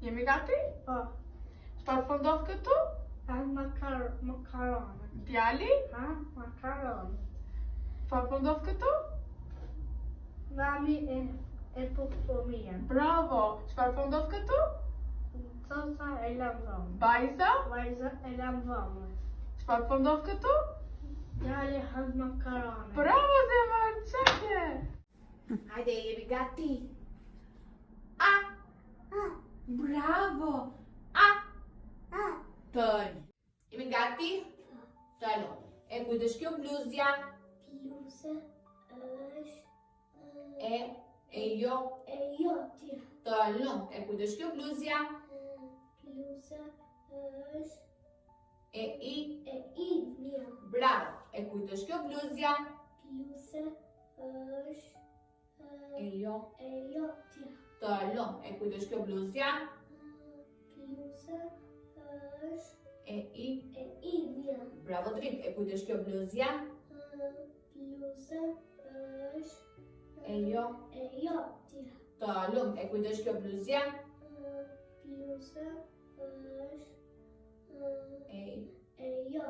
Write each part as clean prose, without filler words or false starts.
Jemi gati? Po. Çfarë po ndodh këtu? Makaron. Djali? Makaron. Çfarë po ndodh këtu? Mami e fëmijën. Bravo! Çfarë po ndodh këtu? Coca e lavon. Vajza? Vajza e lavon. Çfarë po ndodh këtu? Djali has makaron. Bravo, zemër, çake! Hajde, jemi gati. A. Bravo. A. Tëll. Jemi gati? Tëllo. E kujtësh kjo bluzja? Bluzë është E jo. e jotja. Tëllo. E kujtësh kjo bluzja? Bluzë është E i. imja. Bravo. E kujtësh kjo bluzja? Bluzë është E jo. e jotja. Tëllo. E kujtësh kjo bluzja? Bluzë është E i. imja. Bravo, Trim. E kujtësh kjo bluzja? Bluzë është E jo. e jotja. Tëllo. E kujtësh kjo bluzja? Bluzë është E jotja.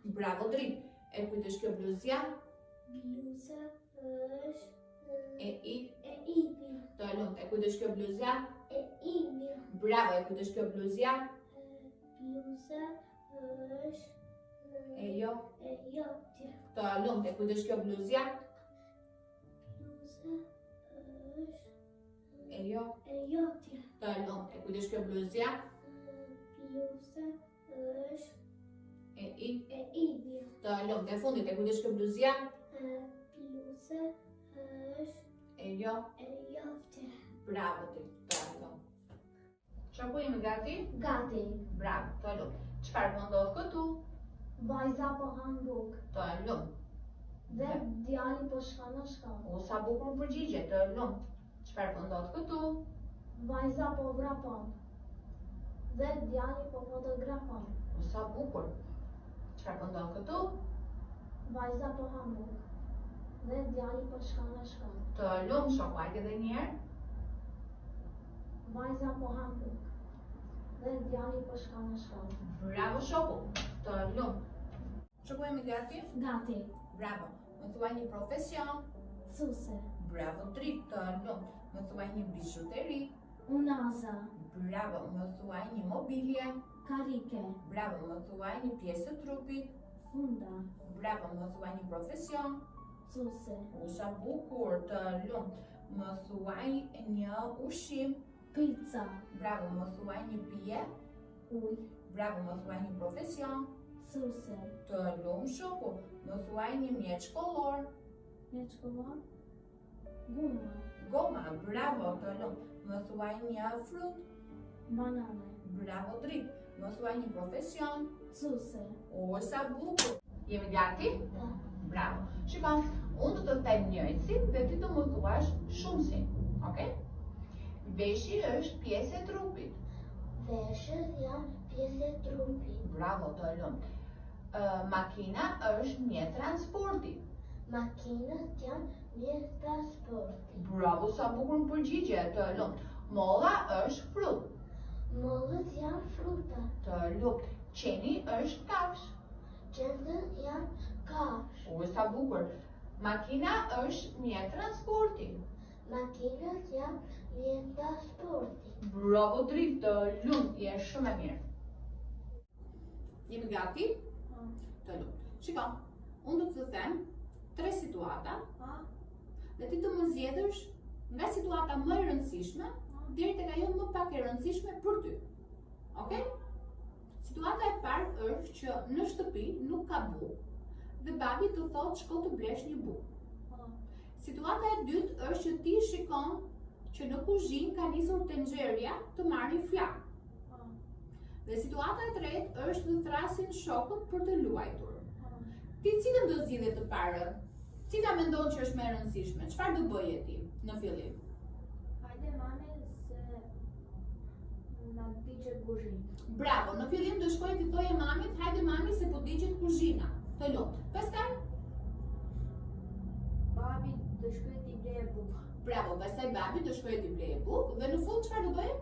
Bravo, Trim. E kujtësh kjo bluzja? Bluzë është E i. imja. Tëllo. E kujtësh kjo bluzja? Imja. Bravo. E kujtësh kjo bluzja? Bluzë është E jo. e jotja. Tëllo. E kujtësh kjo bluzja? Bluzë është E jo. e jotja. Tëllo. E kujtësh kjo bluzja? Bluzë është E i. imja. Tëllo. E fundit. E kujtësh kjo bluzja? Bluzë është E jo. e jotja. Bravo, Trim. Tëllo. Çfarë po jemi gati? Gati. Bravo, tëllo. Çfarë po ndodh këtu? Vajza po han buk. Tëllo. Dhe djali po shkon në shkollë. O, sa bukur përgjigje, tëllo. Çfarë po ndodh këtu? Vajza po vrapon. Dhe djali po fotografon. O, sa bukur. Çfarë po ndodh këtu? Vajza po han buk. Dhe djali po shkon në shkollë. Tëllo, shoku, hajde edhe një herë. Vajza po han buk. Dhe djali po shkon në shkollë. Bravo, shoku. Tëllo. Që po jemi gati? Gati. Bravo. Më thuaj një profesion. Cuse. Bravo, Trim. Tëllo. Më thuaj një bijuteri. Unaza. Bravo. Më thuaj një mobilje. Karike. Bravo. Më thuaj një pjesë të trupit. Funda. Bravo. Më thuaj një profesion. Cuse. O, sa bukur, Tëllo. Më thuaj një ushqim. Pizza. Bravo. Më thuaj një pije. Uj. Bravo. Më thuaj një profesion. Cuse. Tëllo, shoku. Më thuaj një mjet shkollor. Një shkollor. Guma. Goma, bravo, Tëllo. Më thuaj një frut. Banane. Bravo, Trim. Më thuaj një profesion. Cuse. O, sa bukur. Jemi gati? Da. Bravo. Shikon, unë do të them njëjtësin dhe ti do më thuash shumësin. Okej? Veshi është pjesë e trupit. Veshët janë pjesë e trupit. Bravo, Tëllo. Makina është mjet transporti. Makinat janë mjet transporti. Bravo, sa bukur në përgjigje, Tëllo. Molla është frut. Mollët janë fruta. Tëllo. Qeni është kafsh. Qendët janë kafsh. O, sa bukur. Makina është mjet transporti. Makinat janë mjet transporti. Bravo, Trim, Tëllo. Je shumë e mirë. Jemi gati? Tëllo. Shikon, unë do të them 3 situata dhe ti do më zgjedhësh nga situata më e rëndësishme deri tek ajo më pak e rëndësishme për ty. Okej? Situata e parë është që në shtëpi nuk ka bukë dhe babi të thotë shko të blesh një bukë. Situata e dytë është që ti shikon që në kuzhinë ka nisur tenxherja të marrë flak. Dhe situata e tretë është të thrasin shokët për të luajtur. Ti cilën do zgjidhje të parën? Cila mendon që është më e rëndësishme? Çfarë do bëje ti në fillim? Hajde mami se na digjet kuzhinë. Bravo, në fillim do shkoj t'i thoje mamit, hajde mami se po digjet kuzhina. Të lot. Pastaj? Babi do shkoj t'i bleje bukë. Bravo, pastaj babi do shkoj t'i bleje bukë dhe në fund çfarë do bëje?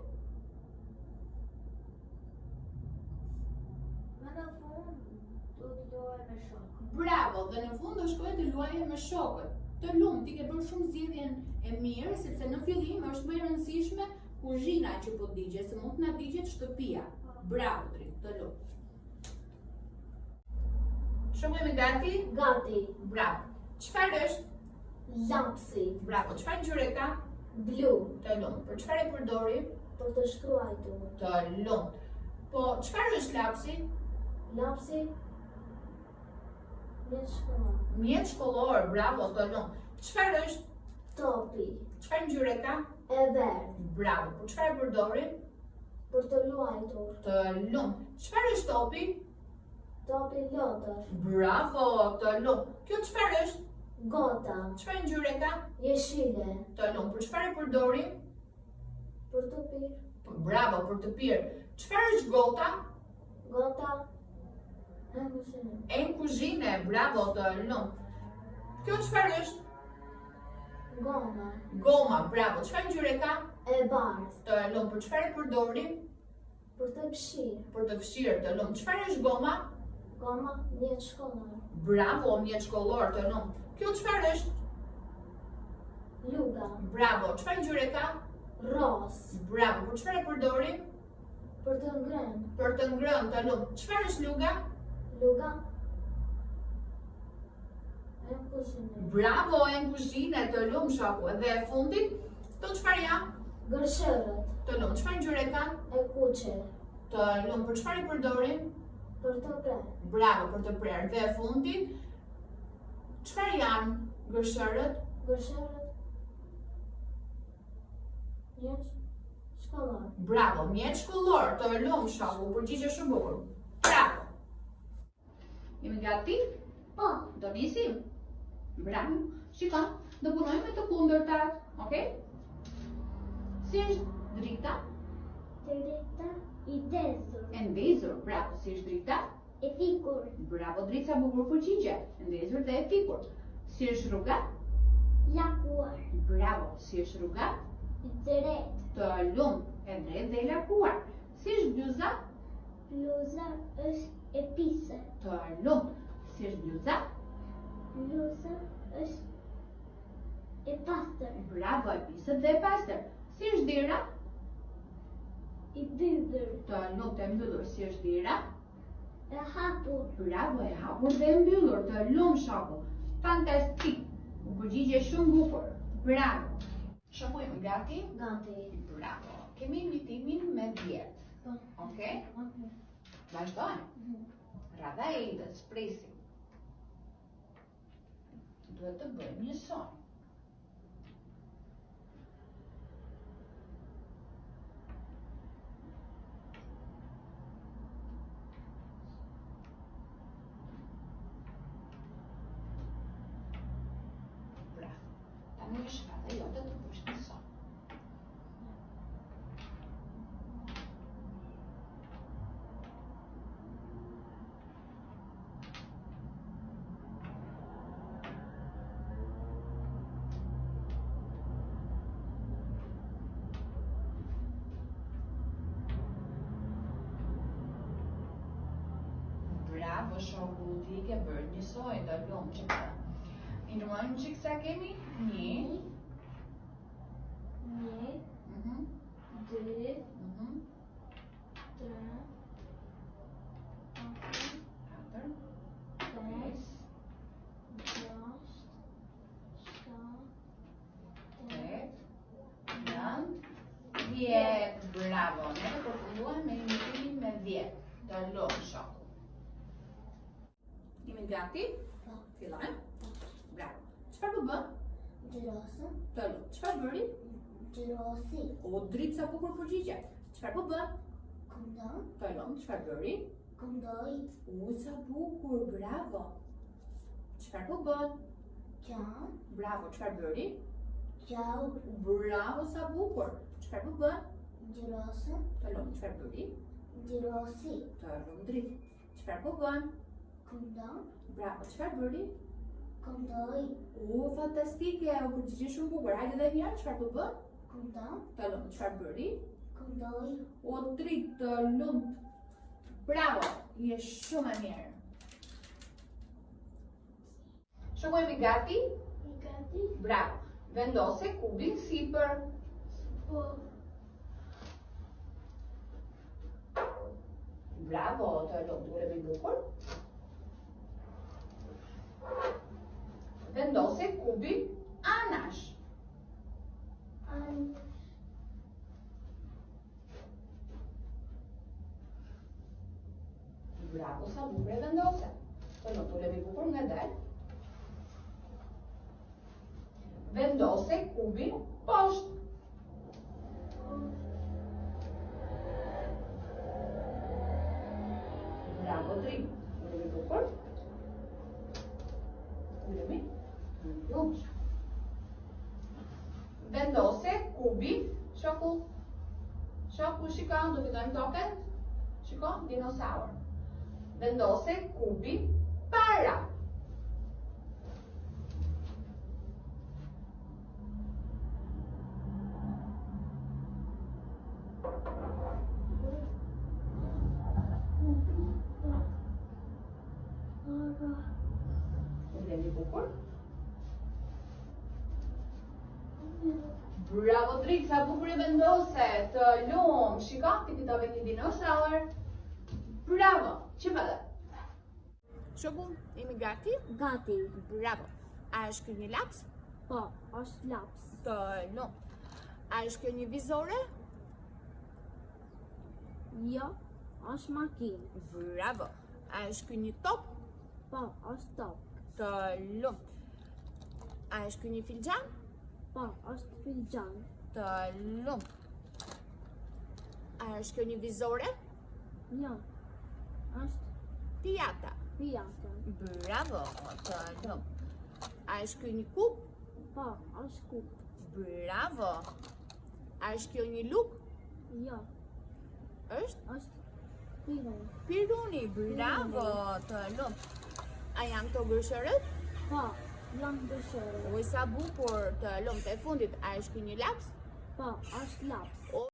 dhe në fund do shkojë të luajë me shokët. Të lumë, ti ke bërë shumë zgjedhjen e mirë, sepse në fillim është më e rëndësishme kuzhina që po digjet, se mund të na digjet shtëpia. Bravo, Drit, të lumë. Shumë jemi gati? Gati. Bravo. Çfarë është? Lapsi. Bravo. Çfarë ngjyre ka? Blu. Të lumë. Për çfarë e përdori? Për të shkruajtur. Të lumë. Po çfarë është lapsi? Lapsi. Mjet shkollor. Mjet shkollor. Bravo, të lumë. Çfarë është? Topi. Çfarë ngjyre ka? E verdh. Bravo. Për çfarë e përdori? Për të luajtur. Të lumë. Çfarë është topi? Topi lodër. Bravo, të lumë. Kjo çfarë është? Gota. Çfarë ngjyre ka? Jeshile. Të lumë. Për çfarë e përdori? Për të pirë. Bravo, për të pirë. Çfarë është gota? Gota. E kuzhinë. E në kuzhine. Bravo, të lumë. Kjo çfarë është? Goma. Goma. Bravo. Çfarë ngjyre ka? E bardhë. Të lumë. Për çfarë e përdori? Për të fshirë. Për të fshirë. Të lumë. Çfarë është goma? Goma. Mjet shkollor. Bravo, mjet shkollor. Të lumë. Kjo çfarë është? Luga. Bravo. Çfarë ngjyre ka? Ros. Bravo. Për çfarë e përdori? Për të ngrënë. Për të ngrënë. Të lumë. Çfarë është luga? Luga. E kuzhinë. Bravo, e në kuzhine. Të lumë, shoku. Dhe e fundit, të çfarë janë? Gërshërët. Të lumë. Çfarë ngjyre ka? E kuqe. Të lumë. Për çfarë i përdorin? Për të prerë. Bravo, për të prerë. Dhe e fundit, çfarë janë gërshërët? Gërshërët. Mjet shkollor. Bravo, mjet shkollor. Të lumë, shoku. Përgjigje shumë bukur. Bravo. Jemi gati? Po. Do nisim? Bravo. Shikon, do punojmë me të kundërtat, okay? Si është drita? Drita i dezur. E ndezur. Bravo. Si është drita? E fikur. Bravo, drica bukur përgjigje. E ndezur dhe e fikur. Si është rruga? Lakuar. Bravo. Si është rruga? Drejt. Të lumë. E drejtë dhe e lakuar. Si është bluza? Bluza është e pisë. Të lumë. Si është bluza? Bluza është e pastër. Bravo, e pisët dhe e pastër. Si është dira? I dydhër. Të lumë, të mbyllur. Si është dira? E hapur. Bravo, e hapur dhe e mbyllur. Të lumë, shoku. Fantastik. U përgjigje shumë bukur. Bravo. Shoku, jemi gati? Gati. Bravo. Kemi invitimin me 10. Okej? Vazhdojmë. Radha e idës, presim. Duhet të bëjmë një son. Bravo. Tani është radha jote të bësh një son. Bravo, shoku, ti ke bërë një soj, të lumë që të. I nuajmë që kësa kemi? 1, 1, 2, 3, 4, 5, 6, 7, 8, 9, 10. Bravo, ne të përfunduam me imitimin me 10. Të lumë, shoku. Jemi gati? Po. Fillojmë? Bravo. Çfarë po bën? Gjirosë. Të lumë. Çfarë bëri? Gjirosi. O, dritë sa bukur përgjigje. Çfarë po bën? Këndon. Të lumë. Çfarë bëri? Këndoj. O, sa bukur. Bravo. Çfarë po bën? Qan. Bravo. Çfarë bëri? Gjaur. Bravo, sa bukur. Çfarë po bën? Gjirosë. Të lumë. Çfarë bëri? Gjirosi. Të lumë dritë. Çfarë po bën? Këndon. Bravo. Çfarë bëri? Këndoj. O, fantastike. U përgjigje shumë bukur. Hajde edhe një herë. Çfarë po bën? Këndon. Të lumë. Çfarë bëri? Këndoj. O, dritë. Të lumë. Bravo. Je shumë e mirë. Shoku jemi gati? I gati? Bravo. Vendose kubin sipër. Po. Bravo, të lumt, uremi bukur. Vendose kubin anash. Anash. Bravo, sa bukur e vendose. Të lumt, uremi bukur nga dalë. Vendose kubin poshtë. Bravo, Drim. Uremi bukur. Uremi. Lumsh. Vendose kubin, shoku. Shoku, shikon, do fitojmë token. Shikon, dinosaur. Vendose kubin para. Uremi bukur. Bravo, Drik, sa bukur e vendose, të lumë. Shikon, ti fitove një dinosaur. Bravo, që vëllë? Shoku, jemi gati? Gati. Bravo. A është kjo një laps? Po, është laps. Të lumë. A është kjo një vizore? Jo, është makinë. Bravo. A është kjo një top? Po, është top. Të lumë. A është kjo një filxhan? Po, është filxhan. Të lumë. A është kjo një vizore? Jo, është Pijata. pijata. Bravo, të lumë. A është kjo një kup? Po, është kup. Bravo. A është kjo një luk? Jo, Është është pirun. piruni. Bravo, të lumë. A janë këto gërshërët? Po, janë dëshërë. Oj, sa bukur, të lumë. Të fundit, a është kjo një laps? Po, është laps. O,